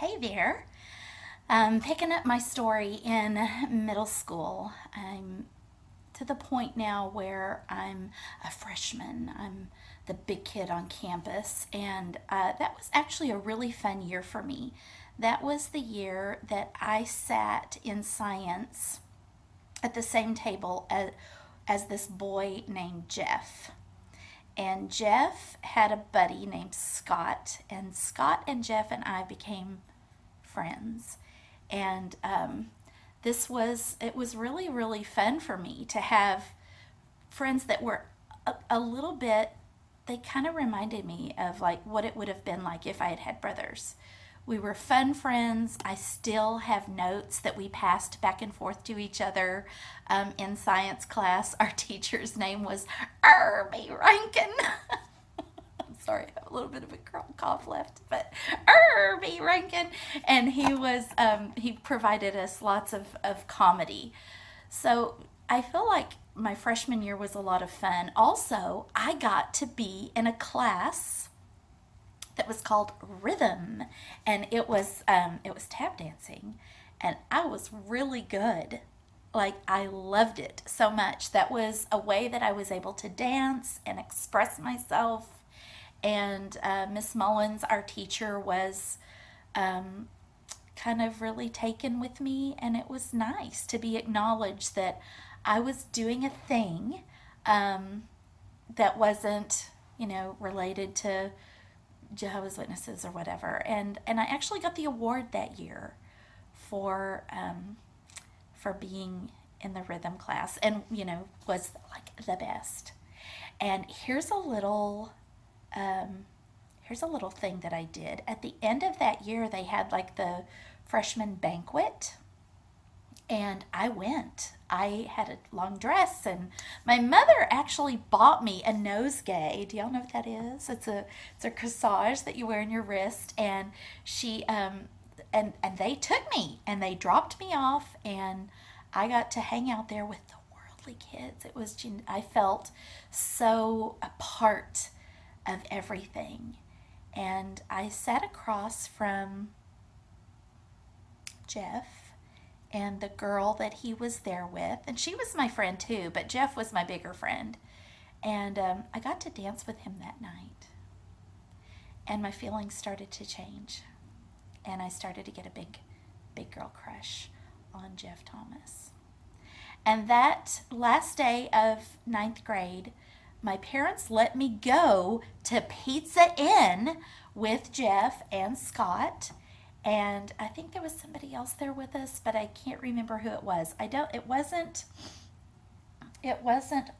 Hey there. Picking up my story in middle school. I'm to the point now where I'm a freshman. I'm the big kid on campus, and that was actually a really fun year for me. That was the year that I sat in science at the same table as this boy named Jeff. And Jeff had a buddy named Scott, and Scott and Jeff and I became friends. And it was really, really fun for me to have friends that were a little bit, they kind of reminded me of like what it would have been like if I had had brothers. We were fun friends. I still have notes that we passed back and forth to each other in science class. Our teacher's name was Irby Rankin. I'm sorry, I have a little bit of a cough left, but Irby Rankin. And he provided us lots of comedy. So I feel like my freshman year was a lot of fun. Also, I got to be in a class that was called Rhythm, and it was tap dancing, and I was really good. Like, I loved it so much. That was a way that I was able to dance and express myself. And Miss Mullins, our teacher, was kind of really taken with me, and it was nice to be acknowledged that I was doing a thing that wasn't, related to Jehovah's Witnesses or whatever. And I actually got the award that year for being in the rhythm class, and was like the best. And here's a little thing that I did at the end of that year. They had like the freshman banquet, and I went. I had a long dress, and my mother actually bought me a nosegay. Do y'all know what that is? It's a corsage that you wear in your wrist, and she and they took me and they dropped me off, and I got to hang out there with the worldly kids. I felt so a part of everything, and I sat across from Jeff and the girl that he was there with, and she was my friend too, but Jeff was my bigger friend. And I got to dance with him that night, and my feelings started to change, and I started to get a big girl crush on Jeff Thomas. And that last day of ninth grade, my parents let me go to Pizza Inn with Jeff and Scott, and I think there was somebody else there with us, but I can't remember who it was. It wasn't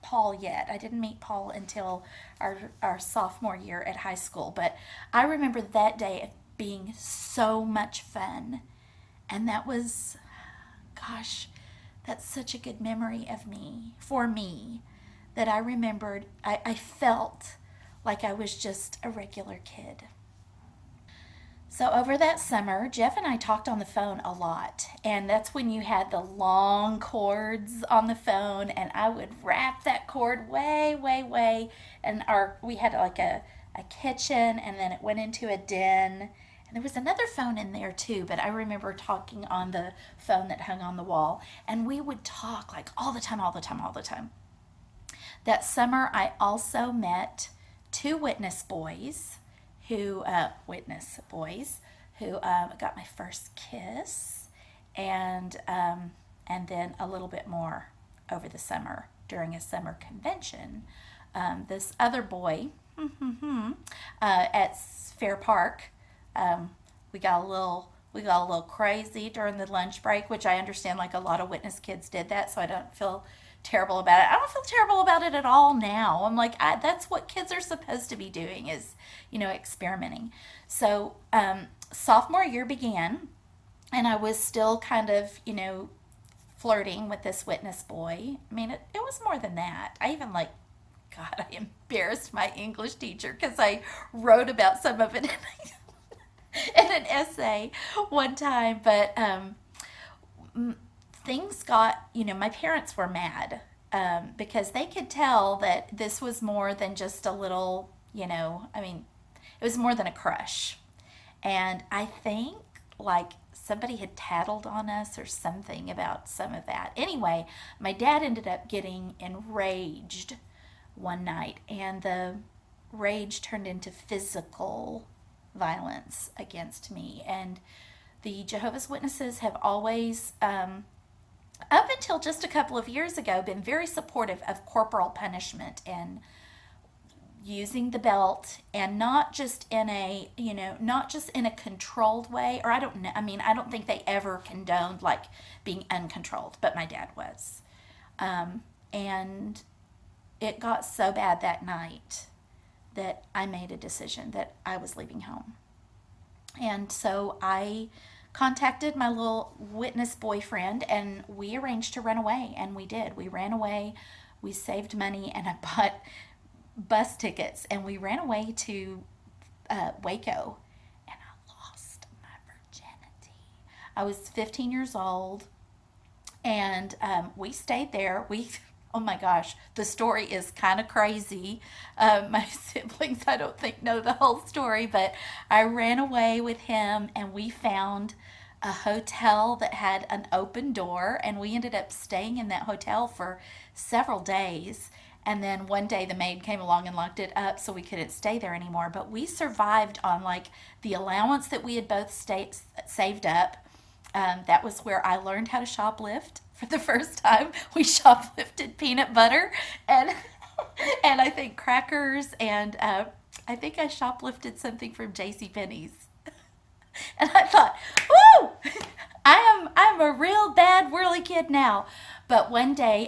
Paul yet. I didn't meet Paul until our sophomore year at high school, but I remember that day being so much fun. And that was, gosh, that's such a good memory of me, for me, that I remembered. I felt like I was just a regular kid. So over that summer, Jeff and I talked on the phone a lot, and that's when you had the long cords on the phone, and I would wrap that cord way, way, way, and we had like a kitchen, and then it went into a den, and there was another phone in there too, but I remember talking on the phone that hung on the wall, and we would talk like all the time, all the time, all the time. That summer, I also met two witness boys who got my first kiss, and then a little bit more over the summer during a summer convention. This other boy at Fair Park, we got a little crazy during the lunch break, which I understand like a lot of witness kids did that, so I don't feel terrible about it. I don't feel terrible about it at all now. I'm like, that's what kids are supposed to be doing, is, experimenting. So sophomore year began, and I was still kind of, flirting with this witness boy. I mean, it was more than that. I even like, God, I embarrassed my English teacher because I wrote about some of it in an essay one time. But things got, my parents were mad because they could tell that this was more than just a little, I mean, it was more than a crush. And I think like somebody had tattled on us or something about some of that. Anyway, my dad ended up getting enraged one night, and the rage turned into physical violence against me. And the Jehovah's Witnesses have always, up until just a couple of years ago, been very supportive of corporal punishment and using the belt, and not just in a, not just in a controlled way. Or I don't know, I mean, I don't think they ever condoned like being uncontrolled, but my dad was. And it got so bad that night that I made a decision that I was leaving home. And so I contacted my little witness boyfriend, and we arranged to run away. And we did. We ran away. We saved money, and I bought bus tickets, and we ran away to Waco. And I lost my virginity. I was 15 years old, and we stayed there. Oh my gosh, the story is kind of crazy. My siblings, I don't think, know the whole story, but I ran away with him, and we found a hotel that had an open door, and we ended up staying in that hotel for several days. And then one day the maid came along and locked it up, so we couldn't stay there anymore. But we survived on like the allowance that we had both saved up. That was where I learned how to shoplift for the first time. We shoplifted peanut butter and and I think crackers, and I think I shoplifted something from JCPenney's. And I thought, woo! I'm a real bad whirly kid now. But one day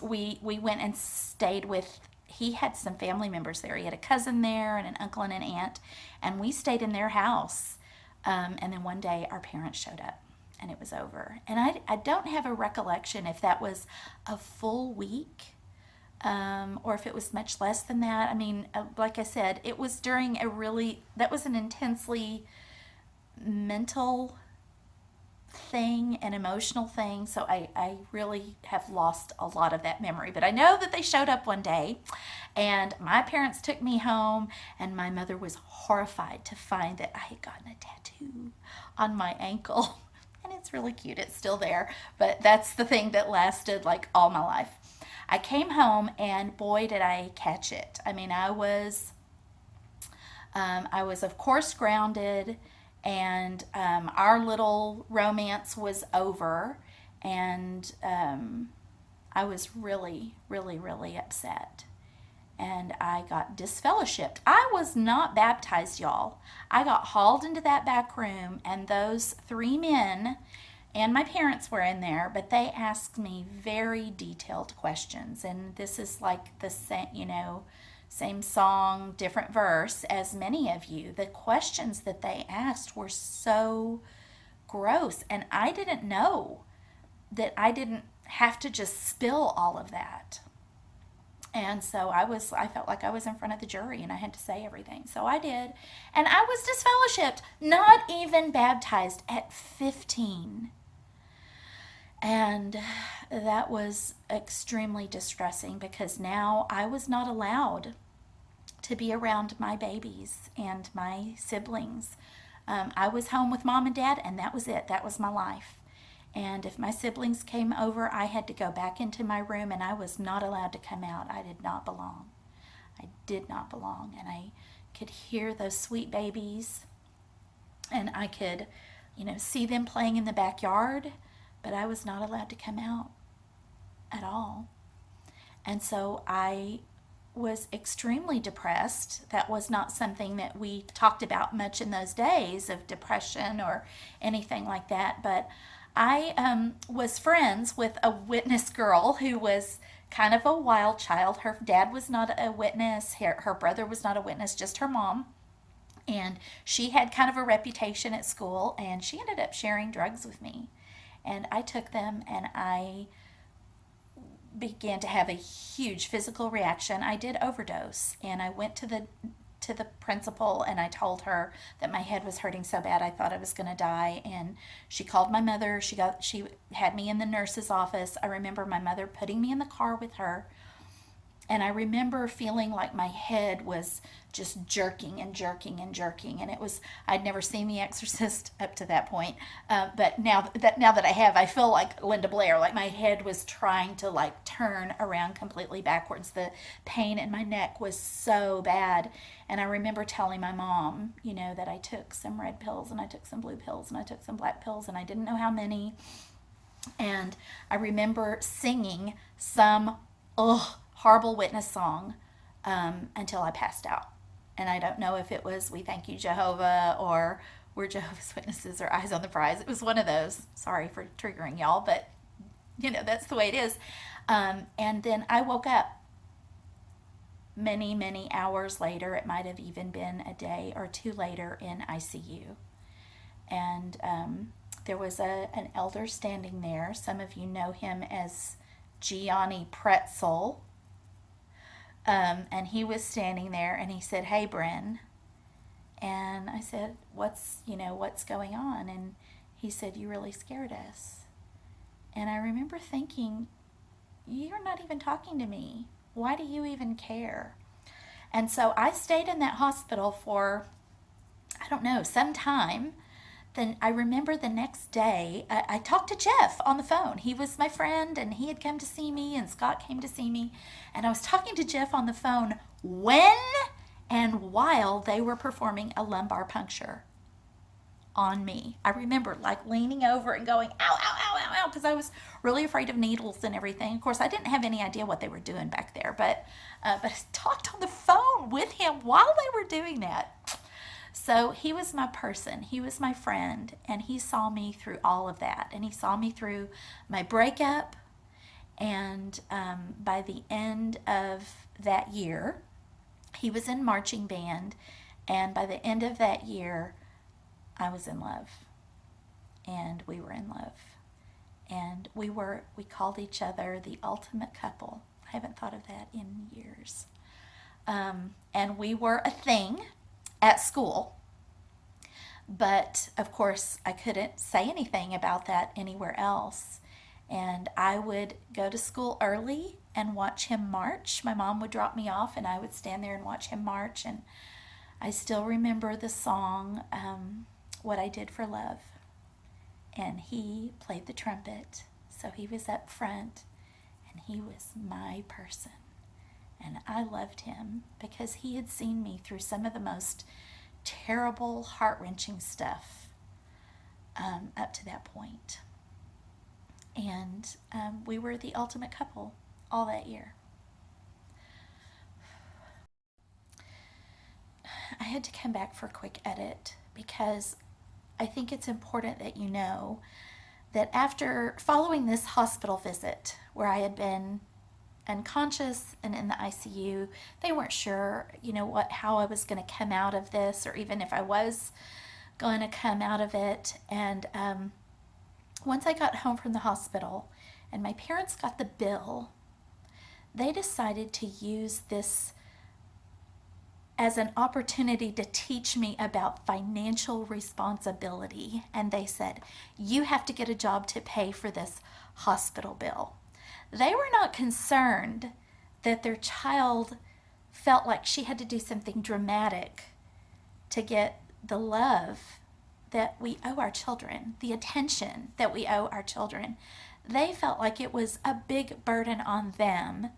we went and stayed with, he had some family members there. He had a cousin there and an uncle and an aunt, and we stayed in their house. And then one day our parents showed up, and it was over. And I don't have a recollection if that was a full week, or if it was much less than that. I mean, like I said, it was during that was an intensely mental thing, an emotional thing. So I really have lost a lot of that memory. But I know that they showed up one day, and my parents took me home, and my mother was horrified to find that I had gotten a tattoo on my ankle. And it's really cute. It's still there. But that's the thing that lasted like all my life. I came home, and boy, did I catch it. I mean, I was of course grounded, and our little romance was over, and I was really, really, really upset. And I got disfellowshipped. I was not baptized, y'all. I got hauled into that back room, and those three men and my parents were in there, but they asked me very detailed questions. And this is like the same song, different verse as many of you. The questions that they asked were so gross, and I didn't know that I didn't have to just spill all of that. And so I felt like I was in front of the jury, and I had to say everything. So I did. And I was disfellowshipped, not even baptized, at 15. And that was extremely distressing, because now I was not allowed to be around my babies and my siblings. I was home with mom and dad, and that was it. That was my life. And if my siblings came over, I had to go back into my room, and I was not allowed to come out. I did not belong. I did not belong. And I could hear those sweet babies, and I could, see them playing in the backyard, but I was not allowed to come out at all. And so I was extremely depressed. That was not something that we talked about much in those days, of depression or anything like that. But I was friends with a witness girl who was kind of a wild child. Her dad was not a witness. Her brother was not a witness, just her mom. And she had kind of a reputation at school, and she ended up sharing drugs with me. And I took them, and I began to have a huge physical reaction. I did overdose, and I went to the principal, and I told her that my head was hurting so bad I thought I was going to die. And she called my mother. She had me in the nurse's office. I remember my mother putting me in the car with her, And I remember feeling like my head was just jerking and jerking and jerking. And it was, I'd never seen The Exorcist up to that point. But now that I have, I feel like Linda Blair, like my head was trying to like turn around completely backwards. The pain in my neck was so bad. And I remember telling my mom, that I took some red pills and I took some blue pills and I took some black pills and I didn't know how many. And I remember singing some horrible witness song until I passed out. And I don't know if it was We Thank You, Jehovah, or We're Jehovah's Witnesses, or Eyes on the Prize. It was one of those. Sorry for triggering y'all, but that's the way it is. And then I woke up many, many hours later. It might have even been a day or two later in ICU. And there was an elder standing there. Some of you know him as Gianni Pretzel. And he was standing there and he said, "Hey, Bryn." And I said, what's going on? And he said, "You really scared us." And I remember thinking, you're not even talking to me. Why do you even care? And so I stayed in that hospital for, I don't know, some time. Then I remember the next day, I talked to Jeff on the phone. He was my friend and he had come to see me, and Scott came to see me. And I was talking to Jeff on the phone when and while they were performing a lumbar puncture on me. I remember like leaning over and going, ow, ow, ow, ow, ow, because I was really afraid of needles and everything. Of course, I didn't have any idea what they were doing back there, but I talked on the phone with him while they were doing that. So he was my person, he was my friend, and he saw me through all of that. And he saw me through my breakup. And by the end of that year, he was in marching band. And by the end of that year, I was in love. And we were in love. And we called each other the ultimate couple. I haven't thought of that in years. And we were a thing at school. But of course, I couldn't say anything about that anywhere else. And I would go to school early and watch him march. My mom would drop me off and I would stand there and watch him march. And I still remember the song, What I Did for Love. And he played the trumpet. So he was up front and he was my person. And I loved him because he had seen me through some of the most terrible, heart-wrenching stuff up to that point. And we were the ultimate couple all that year. I had to come back for a quick edit because I think it's important that you know that after following this hospital visit where I had been unconscious and in the ICU, they weren't sure, how I was going to come out of this, or even if I was going to come out of it. And once I got home from the hospital and my parents got the bill, they decided to use this as an opportunity to teach me about financial responsibility. And they said, "You have to get a job to pay for this hospital bill." They were not concerned that their child felt like she had to do something dramatic to get the love that we owe our children, the attention that we owe our children. They felt like it was a big burden on them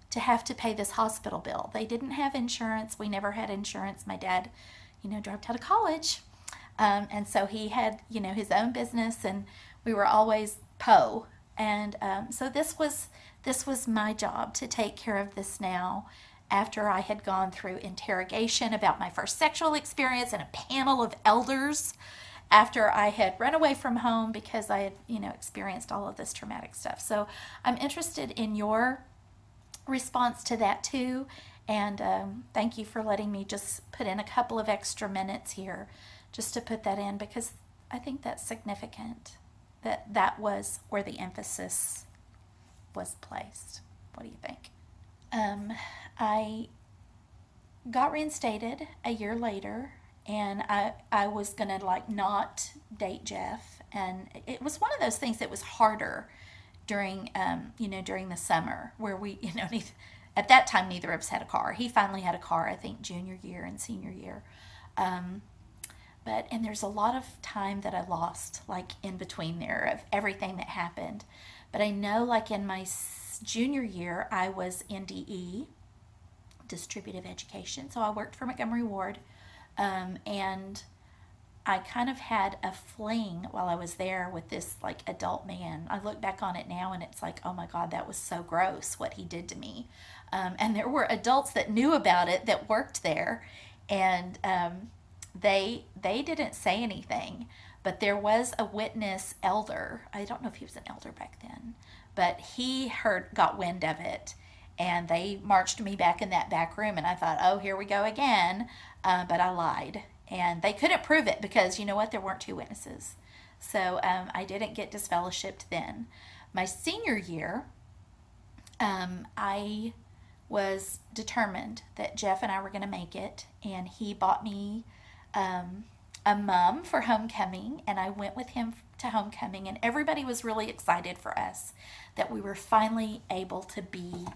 to have to pay this hospital bill. They didn't have insurance. We never had insurance. My dad, dropped out of college. And so he had, his own business, and we were always po. And so this was my job to take care of this now, after I had gone through interrogation about my first sexual experience and a panel of elders, after I had run away from home because I had, experienced all of this traumatic stuff. So I'm interested in your response to that too. And thank you for letting me just put in a couple of extra minutes here just to put that in, because I think that's significant. That was where the emphasis was placed. What do you think? I got reinstated a year later, and I was gonna not date Jeff, and it was one of those things that was harder during during the summer, where we at that time, neither of us had a car. He finally had a car, I think, junior year and senior year. Um, and there's a lot of time that I lost, like in between there, of everything that happened. But I know, like in my junior year, I was in DE, distributive education. So I worked for Montgomery Ward, and I kind of had a fling while I was there with this like adult man. I look back on it now and it's like, oh my God, that was so gross what he did to me. And there were adults that knew about it that worked there, and they didn't say anything. But there was a witness elder. I don't know if he was an elder back then, but he got wind of it, and they marched me back in that back room. And I thought, oh, here we go again. But I lied, and they couldn't prove it because you know what? There weren't two witnesses. So I didn't get disfellowshipped then. My senior year, I was determined that Jeff and I were going to make it, and he bought me a mum for homecoming, and I went with him to homecoming, and everybody was really excited for us that we were finally able to be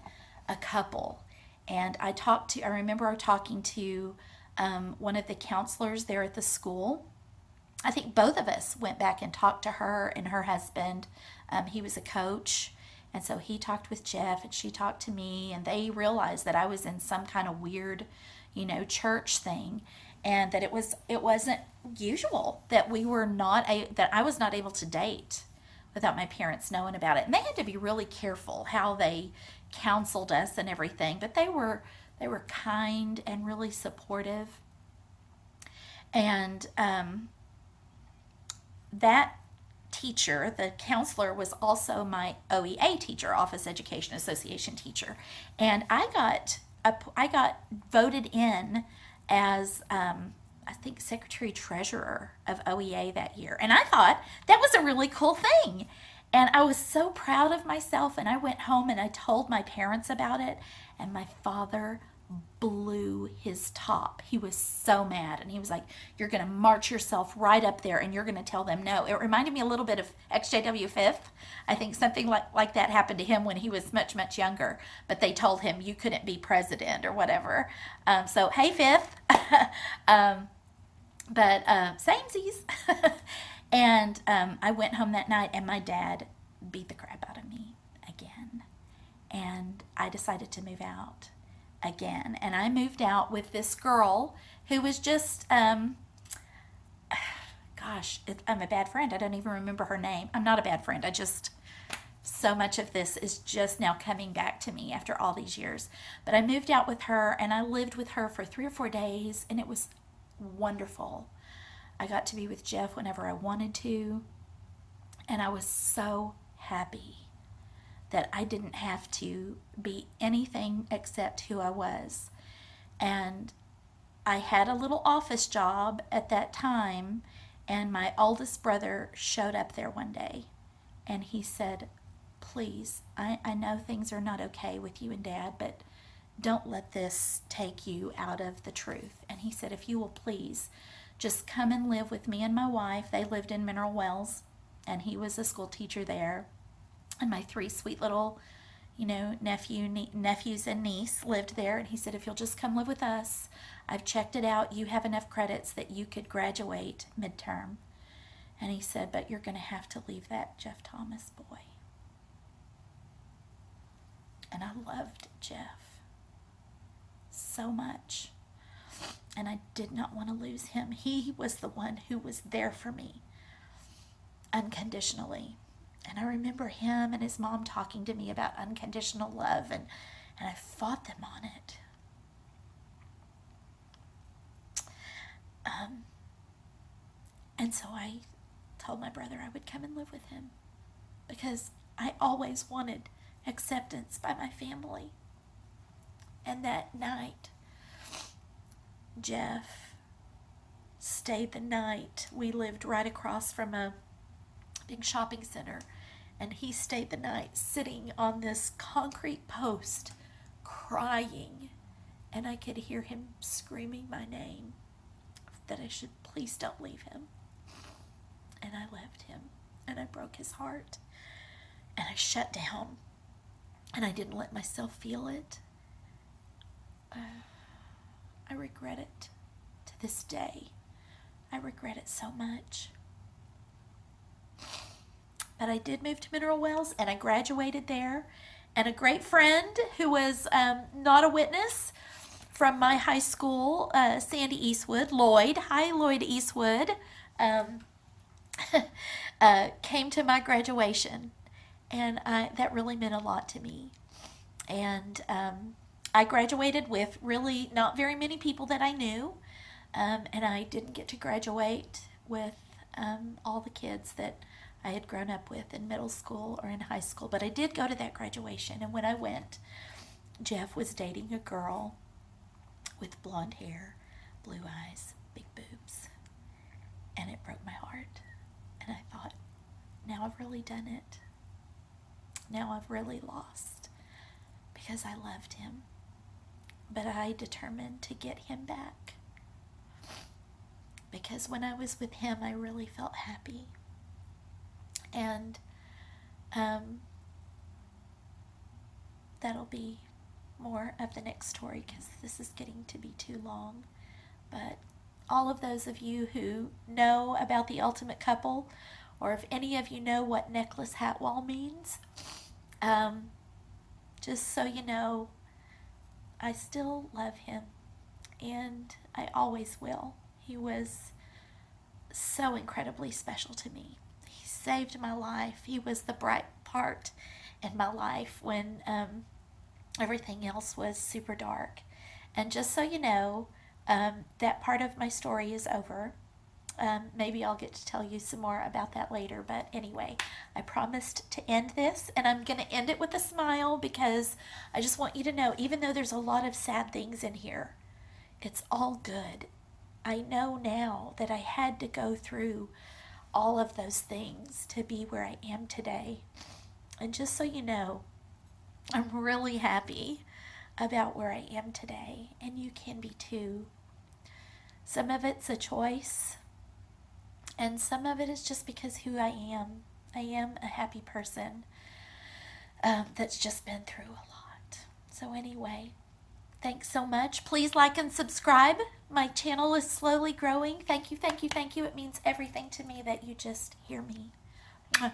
a couple. And I remember talking to one of the counselors there at the school. I think both of us went back and talked to her and her husband. He was a coach, and so he talked with Jeff and she talked to me, and they realized that I was in some kind of weird, church thing, and that it wasn't usual that that I was not able to date without my parents knowing about it. And they had to be really careful how they counseled us and everything, but they were kind and really supportive. And that teacher, the counselor, was also my OEA teacher, Office Education Association teacher, and I got voted in as I think secretary treasurer of OEA that year, and I thought that was a really cool thing, and I was so proud of myself. And I went home and I told my parents about it, and my father blew his top. He was so mad, and he was like, you're going to march yourself right up there and you're going to tell them no. It reminded me a little bit of ExJW Fifth. I think something like that happened to him when he was much, much younger, but they told him you couldn't be president or whatever. So, hey, Fifth. But samesies. And I went home that night, and my dad beat the crap out of me again. And I decided to move out again. And I moved out with this girl who was just, I'm a bad friend. I don't even remember her name. I'm not a bad friend. So much of this is just now coming back to me after all these years. But I moved out with her, and I lived with her for 3 or 4 days, and it was wonderful. I got to be with Jeff whenever I wanted to, and I was so happy that I didn't have to be anything except who I was. And I had a little office job at that time, and my oldest brother showed up there one day, and he said, please, I know things are not okay with you and Dad, but don't let this take you out of the truth. And he said, if you will please just come and live with me and my wife. They lived in Mineral Wells, and he was a school teacher there. And my 3 sweet little, nephews and niece lived there. And he said, if you'll just come live with us, I've checked it out. You have enough credits that you could graduate midterm. And he said, but you're going to have to leave that Jeff Thomas boy. And I loved Jeff so much. And I did not want to lose him. He was the one who was there for me unconditionally. And I remember him and his mom talking to me about unconditional love, and I fought them on it. And so I told my brother I would come and live with him because I always wanted acceptance by my family. And that night, Jeff stayed the night. We lived right across from a big shopping center, and he stayed the night sitting on this concrete post crying, and I could hear him screaming my name, that I should please don't leave him. And I left him, and I broke his heart, and I shut down, and I didn't let myself feel it. I regret it to this day. I regret it so much. But I did move to Mineral Wells, and I graduated there. And a great friend who was not a witness from my high school, Sandy Eastwood, Lloyd, hi Lloyd Eastwood, came to my graduation. And that really meant a lot to me. And I graduated with really not very many people that I knew. And I didn't get to graduate with all the kids that I had grown up with in middle school or in high school. But I did go to that graduation. And when I went, Jeff was dating a girl with blonde hair, blue eyes, big boobs. And it broke my heart. And I thought, now I've really done it. Now I've really lost. Because I loved him. But I determined to get him back. Because when I was with him, I really felt happy. And that'll be more of the next story because this is getting to be too long. But all of those of you who know about the ultimate couple, or if any of you know what necklace hat wall means, just so you know, I still love him, and I always will. He was so incredibly special to me. He saved my life. He was the bright part in my life when everything else was super dark. And just so you know, that part of my story is over. Maybe I'll get to tell you some more about that later. But anyway, I promised to end this, and I'm going to end it with a smile because I just want you to know, even though there's a lot of sad things in here, it's all good. I know now that I had to go through all of those things to be where I am today. And just so you know, I'm really happy about where I am today, and you can be too. Some of it's a choice, and some of it is just because who I am. I am a happy person that's just been through a lot. So anyway, thanks so much. Please like and subscribe. My channel is slowly growing. Thank you, thank you, thank you. It means everything to me that you just hear me. Mwah.